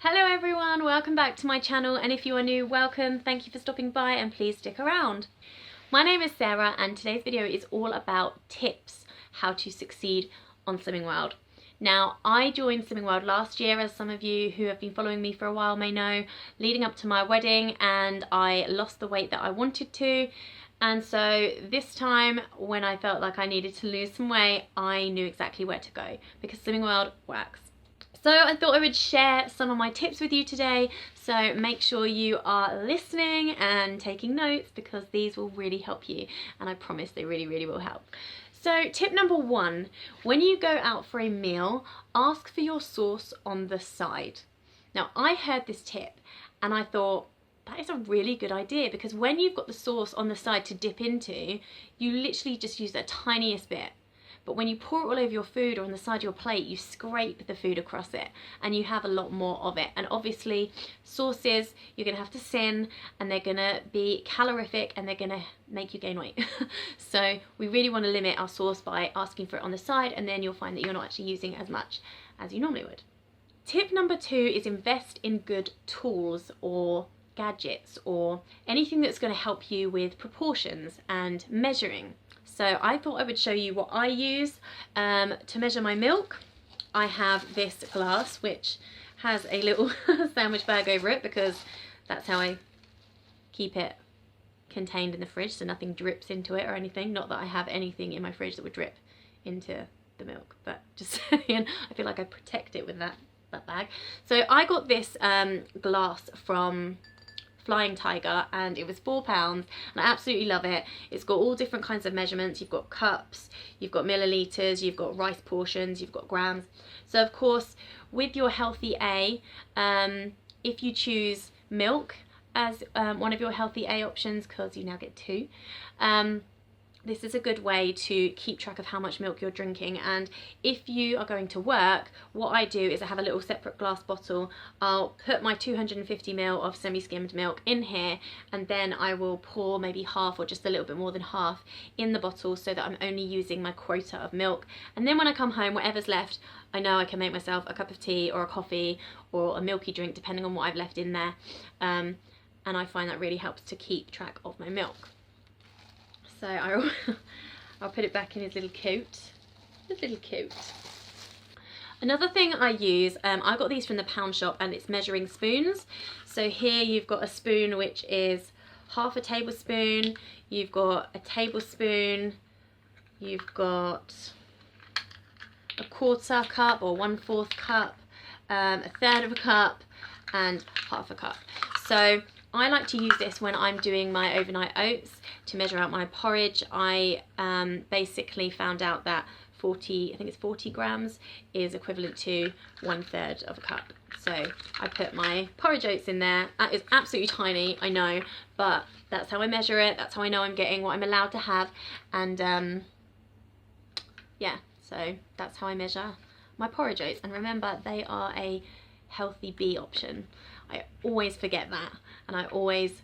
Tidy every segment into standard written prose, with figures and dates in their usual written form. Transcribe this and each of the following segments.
Hello everyone, welcome back to my channel, and if you are new, welcome. Thank you for stopping by and please stick around. My name is Sarah and today's video is all about tips how to succeed on Slimming World. Now, I joined Slimming World last year, as some of you who have been following me for a while may know, leading up to my wedding, and I lost the weight that I wanted to. And so this time, when I felt like I needed to lose some weight, I knew exactly where to go because Slimming World works. So I thought I would share some of my tips with you today, so make sure you are listening and taking notes because these will really help you, and I promise they really will help. So tip number one, when you go out for a meal, ask for your sauce on the side. Now, I heard this tip and I thought, that is a really good idea, because when you've got the sauce on the side to dip into, you literally just use the tiniest bit. But when you pour it all over your food or on the side of your plate, you scrape the food across it and you have a lot more of it. And obviously sauces, you're gonna have to sin, and they're gonna be calorific and they're gonna make you gain weight. So we really wanna limit our sauce by asking for it on the side, and then you'll find that you're not actually using as much as you normally would. Tip number two is invest in good tools or gadgets or anything that's gonna help you with proportions and measuring. So I thought I would show you what I use to measure my milk. I have this glass which has a little sandwich bag over it because that's how I keep it contained in the fridge, so nothing drips into it or anything. Not that I have anything in my fridge that would drip into the milk, but just saying, I feel like I protect it with that bag. So I got this glass from Flying Tiger and it was £4 and I absolutely love it. It's got all different kinds of measurements. You've got cups, you've got milliliters, you've got rice portions, you've got grams. So of course with your healthy A, if you choose milk as one of your healthy A options, because you now get two, this is a good way to keep track of how much milk you're drinking. And if you are going to work, what I do is I have a little separate glass bottle. I'll put my 250ml of semi-skimmed milk in here, and then I will pour maybe half or just a little bit more than half in the bottle so that I'm only using my quota of milk. And then when I come home, whatever's left, I know I can make myself a cup of tea or a coffee or a milky drink depending on what I've left in there. And I find that really helps to keep track of my milk. So I'll put it back in his little coat. His little coat. Another thing I use, I got these from the pound shop, and it's measuring spoons. So here you've got a spoon which is half a tablespoon, you've got a tablespoon, you've got a quarter cup or 1/4 cup, a third of a cup, and half a cup. So I like to use this when I'm doing my overnight oats to measure out my porridge. I basically found out that 40 grams is equivalent to 1/3 of a cup. So I put my porridge oats in there. That is absolutely tiny, I know, but that's how I measure it. That's how I know I'm getting what I'm allowed to have. And yeah, so that's how I measure my porridge oats. And remember, they are a healthy B option. I always forget that, and I always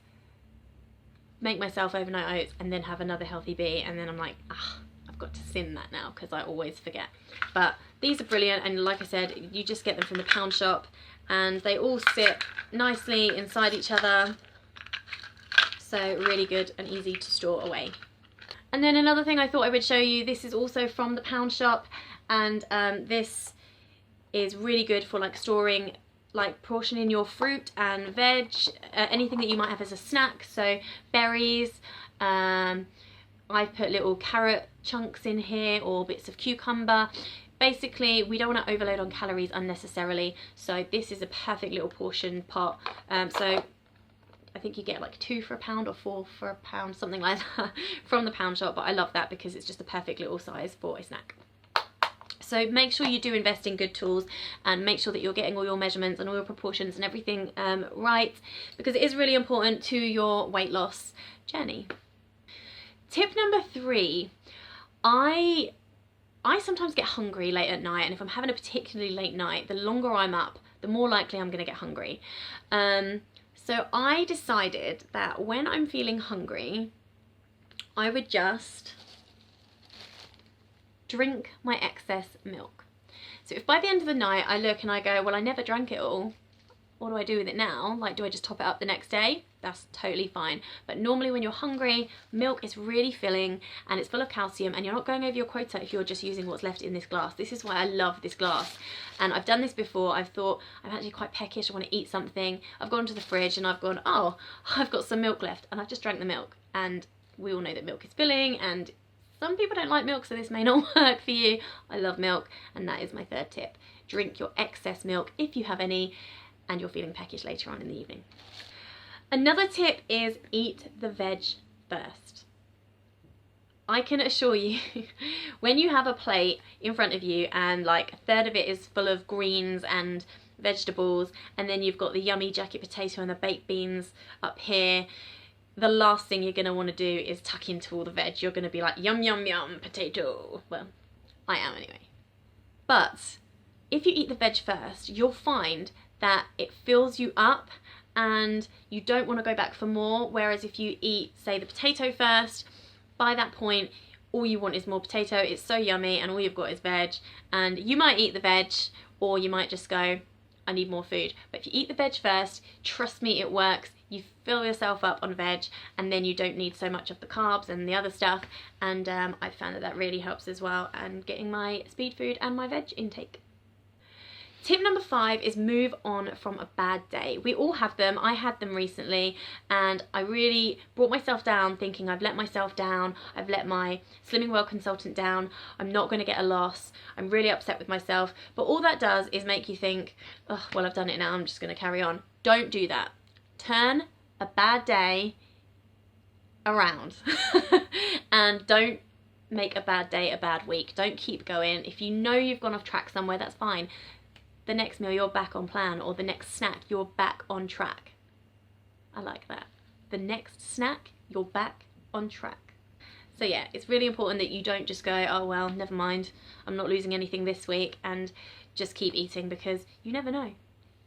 make myself overnight oats and then have another healthy B, and then I'm like, I've got to sin that now because I always forget. But these are brilliant, and like I said, you just get them from the pound shop and they all sit nicely inside each other, so really good and easy to store away. And then another thing I thought I would show you, this is also from the pound shop, and this is really good for like storing, like portioning your fruit and veg, anything that you might have as a snack. So berries, I've put little carrot chunks in here or bits of cucumber. Basically, we don't want to overload on calories unnecessarily, so this is a perfect little portion pot. So I think you get like 2 for £1 or 4 for £1, something like that, from the pound shop, but I love that because it's just a perfect little size for a snack. So make sure you do invest in good tools and make sure that you're getting all your measurements and all your proportions and everything right, because it is really important to your weight loss journey. Tip number 3, I sometimes get hungry late at night, and if I'm having a particularly late night, the longer I'm up, the more likely I'm going to get hungry. So I decided that when I'm feeling hungry, I would just drink my excess milk. So if by the end of the night I look and I go, well, I never drank it all, what do I do with it now? Like, do I just top it up the next day? That's totally fine. But normally when you're hungry, milk is really filling and it's full of calcium, and you're not going over your quota if you're just using what's left in this glass. This is why I love this glass. And I've done this before. I've thought, I'm actually quite peckish, I want to eat something. I've gone to the fridge and I've gone, oh, I've got some milk left, and I've just drank the milk. And we all know that milk is filling, and some people don't like milk, so this may not work for you. I love milk, and that is my third tip. Drink your excess milk if you have any, and you're feeling peckish later on in the evening. Another tip is eat the veg first. I can assure you, when you have a plate in front of you and like a third of it is full of greens and vegetables, and then you've got the yummy jacket potato and the baked beans up here, the last thing you're going to want to do is tuck into all the veg. You're going to be like, yum, yum, yum, potato. Well, I am anyway. But if you eat the veg first, you'll find that it fills you up and you don't want to go back for more. Whereas if you eat, say, the potato first, by that point, all you want is more potato. It's so yummy and all you've got is veg. And you might eat the veg, or you might just go, I need more food. But if you eat the veg first, trust me, it works. You fill yourself up on veg, and then you don't need so much of the carbs and the other stuff. And I found that that really helps as well, and getting my speed food and my veg intake. Tip number 5 is move on from a bad day. We all have them. I had them recently, and I really brought myself down thinking I've let myself down. I've let my Slimming World consultant down. I'm not going to get a loss. I'm really upset with myself. But all that does is make you think, oh, well, I've done it now. I'm just going to carry on. Don't do that. Turn a bad day around and don't make a bad day a bad week. Don't keep going. If you know you've gone off track somewhere, that's fine. The next meal you're back on plan, or the next snack you're back on track. I like that. The next snack you're back on track. So yeah, it's really important that you don't just go, oh well, never mind, I'm not losing anything this week, and just keep eating, because you never know.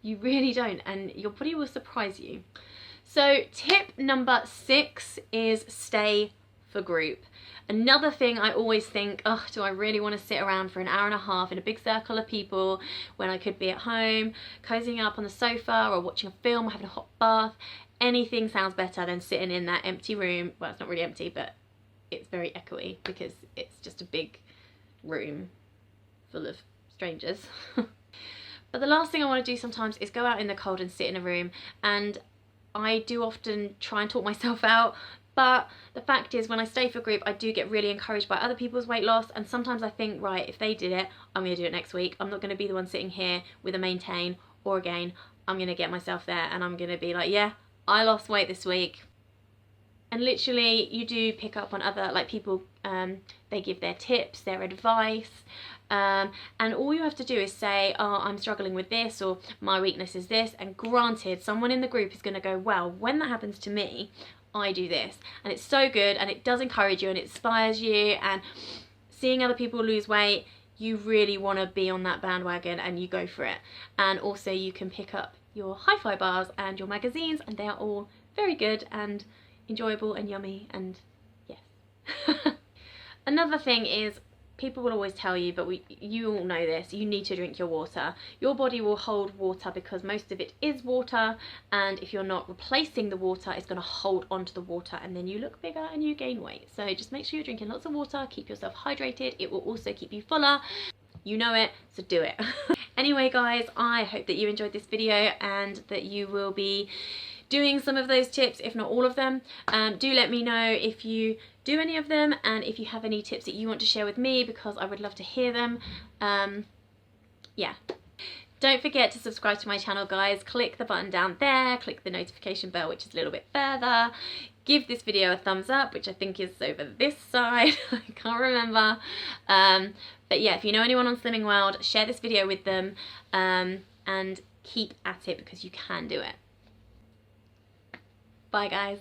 You really don't, and your body will surprise you. So tip number 6 is stay for group. Another thing I always think, oh, do I really want to sit around for an hour and a half in a big circle of people when I could be at home, cozying up on the sofa or watching a film or having a hot bath? Anything sounds better than sitting in that empty room. Well, it's not really empty, but it's very echoey because it's just a big room full of strangers. But the last thing I want to do sometimes is go out in the cold and sit in a room, and I do often try and talk myself out. But the fact is, when I stay for group, I do get really encouraged by other people's weight loss. And sometimes I think, right, if they did it, I'm going to do it next week. I'm not going to be the one sitting here with a maintain or a gain. I'm going to get myself there, and I'm going to be like, yeah, I lost weight this week. And literally, you do pick up on other, like, people, they give their tips, their advice. And all you have to do is say, oh, I'm struggling with this, or my weakness is this. And granted, someone in the group is going to go, well, when that happens to me, I do this. And it's so good, and it does encourage you and it inspires you, and seeing other people lose weight, you really want to be on that bandwagon and you go for it. And also you can pick up your hi-fi bars and your magazines, and they are all very good and enjoyable and yummy, and yes. Another thing is, people will always tell you, but you all know this, you need to drink your water. Your body will hold water because most of it is water, and if you're not replacing the water, it's going to hold onto the water, and then you look bigger and you gain weight. So just make sure you're drinking lots of water, keep yourself hydrated. It will also keep you fuller. You know it, so do it. Anyway guys, I hope that you enjoyed this video and that you will be doing some of those tips, if not all of them. Do let me know if you do any of them, and if you have any tips that you want to share with me, because I would love to hear them. Yeah. Don't forget to subscribe to my channel, guys. Click the button down there, click the notification bell, which is a little bit further. Give this video a thumbs up, which I think is over this side. I can't remember. But yeah, if you know anyone on Slimming World, share this video with them, and keep at it, because you can do it. Bye guys.